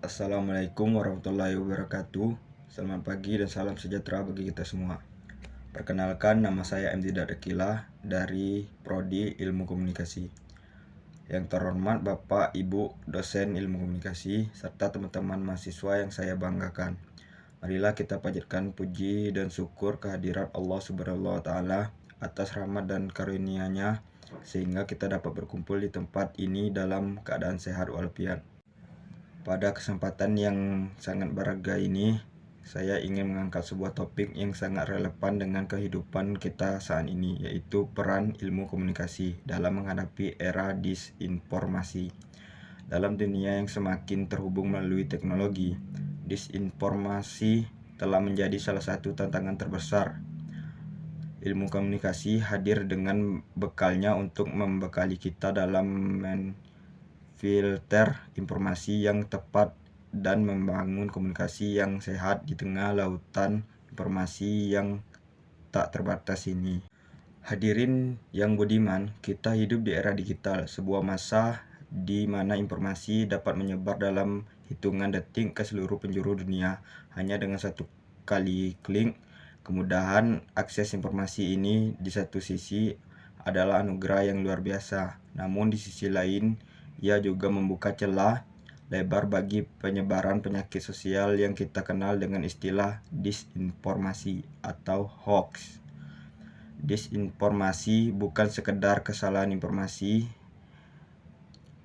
Assalamualaikum warahmatullahi wabarakatuh. Selamat pagi dan salam sejahtera bagi kita semua. Perkenalkan, nama saya M. Dakila dari Prodi Ilmu Komunikasi. Yang terhormat Bapak, Ibu, dosen ilmu komunikasi, serta teman-teman mahasiswa yang saya banggakan. Marilah kita panjatkan puji dan syukur kehadirat Allah Subhanahu wa Ta'ala atas rahmat dan karunia-Nya sehingga kita dapat berkumpul di tempat ini dalam keadaan sehat walafiat. Pada kesempatan yang sangat berharga ini, saya ingin mengangkat sebuah topik yang sangat relevan dengan kehidupan kita saat ini, yaitu peran ilmu komunikasi dalam menghadapi era disinformasi. Dalam dunia yang semakin terhubung melalui teknologi, disinformasi telah menjadi salah satu tantangan terbesar. Ilmu komunikasi hadir dengan bekalnya untuk membekali kita dalam filter informasi yang tepat dan membangun komunikasi yang sehat di tengah lautan informasi yang tak terbatas ini. Hadirin yang budiman, kita hidup di era digital, sebuah masa di mana informasi dapat menyebar dalam hitungan detik ke seluruh penjuru dunia hanya dengan satu kali klik. Kemudahan akses informasi ini di satu sisi adalah anugerah yang luar biasa, namun di sisi lain ia juga membuka celah lebar bagi penyebaran penyakit sosial yang kita kenal dengan istilah disinformasi atau hoax. Disinformasi bukan sekedar kesalahan informasi,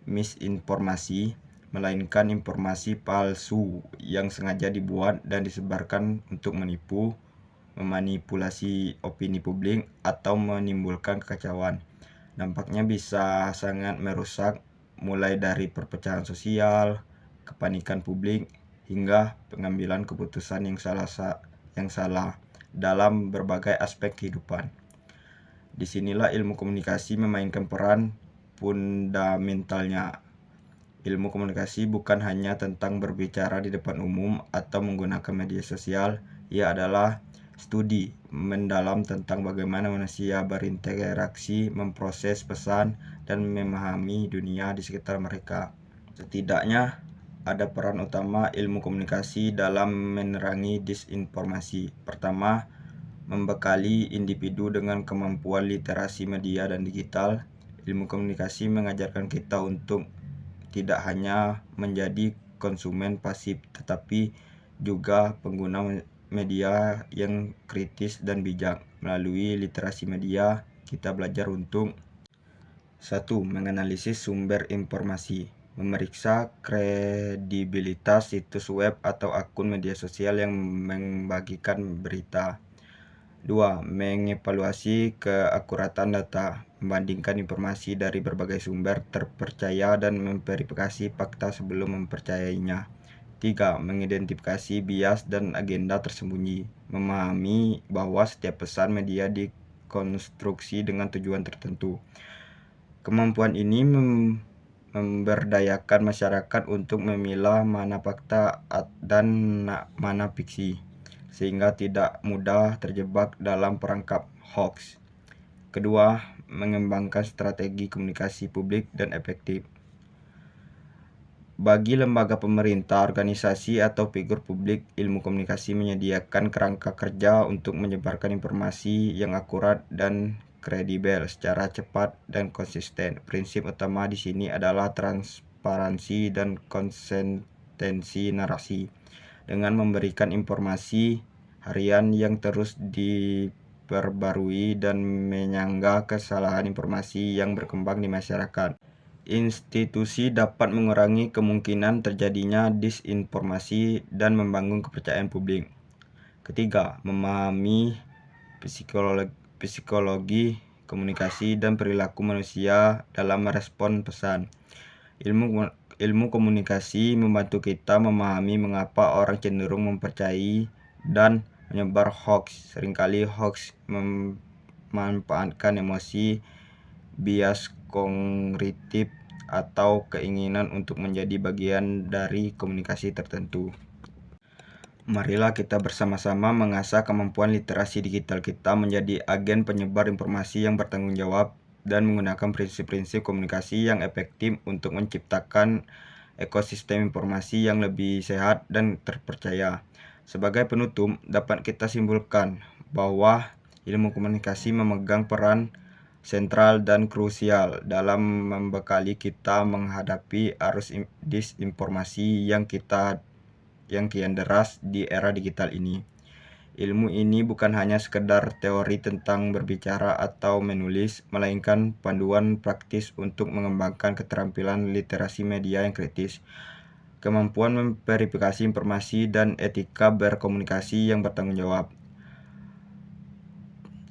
misinformasi, melainkan informasi palsu yang sengaja dibuat dan disebarkan untuk menipu, memanipulasi opini publik, atau menimbulkan kekacauan. Dampaknya bisa sangat merusak, mulai dari perpecahan sosial, kepanikan publik, hingga pengambilan keputusan yang salah dalam berbagai aspek kehidupan. Disinilah ilmu komunikasi memainkan peran fundamentalnya. Ilmu komunikasi bukan hanya tentang berbicara di depan umum atau menggunakan media sosial, ia adalah studi mendalam tentang bagaimana manusia berinteraksi, memproses pesan, dan memahami dunia di sekitar mereka. Setidaknya ada peran utama ilmu komunikasi dalam menerangi disinformasi. Pertama, membekali individu dengan kemampuan literasi media dan digital. Ilmu komunikasi mengajarkan kita untuk tidak hanya menjadi konsumen pasif, tetapi juga pengguna media yang kritis dan bijak. Melalui literasi media, kita belajar untuk 1. Menganalisis sumber informasi, memeriksa kredibilitas situs web atau akun media sosial yang membagikan berita. 2. Mengevaluasi keakuratan data, membandingkan informasi dari berbagai sumber terpercaya dan memverifikasi fakta sebelum mempercayainya. 3. Mengidentifikasi bias dan agenda tersembunyi, memahami bahwa setiap pesan media dikonstruksi dengan tujuan tertentu. Kemampuan ini memberdayakan masyarakat untuk memilah mana fakta dan mana fiksi, sehingga tidak mudah terjebak dalam perangkap hoax. Kedua, mengembangkan strategi komunikasi publik dan efektif. Bagi lembaga pemerintah, organisasi, atau figur publik, ilmu komunikasi menyediakan kerangka kerja untuk menyebarkan informasi yang akurat dan kredibel secara cepat dan konsisten. Prinsip utama di sini adalah transparansi dan konsistensi narasi, dengan memberikan informasi harian yang terus diperbarui dan menyangga kesalahan informasi yang berkembang di masyarakat. Institusi dapat mengurangi kemungkinan terjadinya disinformasi dan membangun kepercayaan publik. Ketiga, memahami psikologi komunikasi dan perilaku manusia dalam merespon pesan. Ilmu komunikasi membantu kita memahami mengapa orang cenderung mempercayai dan menyebar hoax. Seringkali hoax memanfaatkan emosi, bias kognitif, atau keinginan untuk menjadi bagian dari komunikasi tertentu. Marilah kita bersama-sama mengasah kemampuan literasi digital kita menjadi agen penyebar informasi yang bertanggung jawab dan menggunakan prinsip-prinsip komunikasi yang efektif untuk menciptakan ekosistem informasi yang lebih sehat dan terpercaya. Sebagai penutup, dapat kita simpulkan bahwa ilmu komunikasi memegang peran sentral dan krusial dalam membekali kita menghadapi arus disinformasi yang kian deras di era digital ini. Ilmu ini bukan hanya sekedar teori tentang berbicara atau menulis, melainkan panduan praktis untuk mengembangkan keterampilan literasi media yang kritis, kemampuan memverifikasi informasi, dan etika berkomunikasi yang bertanggung jawab.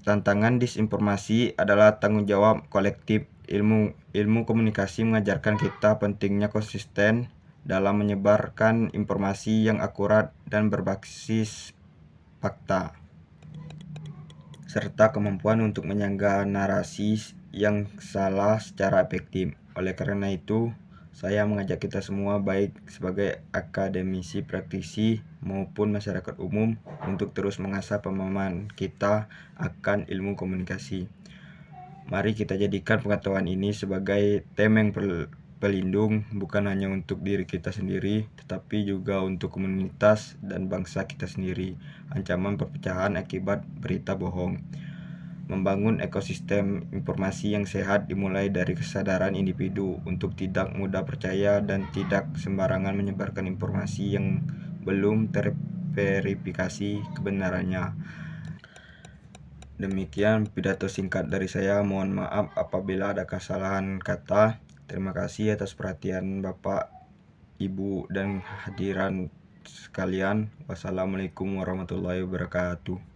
Tantangan disinformasi adalah tanggung jawab kolektif. Ilmu komunikasi mengajarkan kita pentingnya konsisten dalam menyebarkan informasi yang akurat dan berbasis fakta, serta kemampuan untuk menyangga narasi yang salah secara efektif. Oleh karena itu, saya mengajak kita semua, baik sebagai akademisi, praktisi, maupun masyarakat umum, untuk terus mengasah pemahaman kita akan ilmu komunikasi. Mari kita jadikan pengetahuan ini sebagai tameng pelindung, bukan hanya untuk diri kita sendiri, tetapi juga untuk komunitas dan bangsa kita sendiri. Ancaman perpecahan akibat berita bohong. Membangun ekosistem informasi yang sehat dimulai dari kesadaran individu untuk tidak mudah percaya dan tidak sembarangan menyebarkan informasi yang belum terverifikasi kebenarannya. Demikian pidato singkat dari saya. Mohon maaf apabila ada kesalahan kata. Terima kasih atas perhatian Bapak, Ibu, dan hadiran sekalian. Wassalamualaikum warahmatullahi wabarakatuh.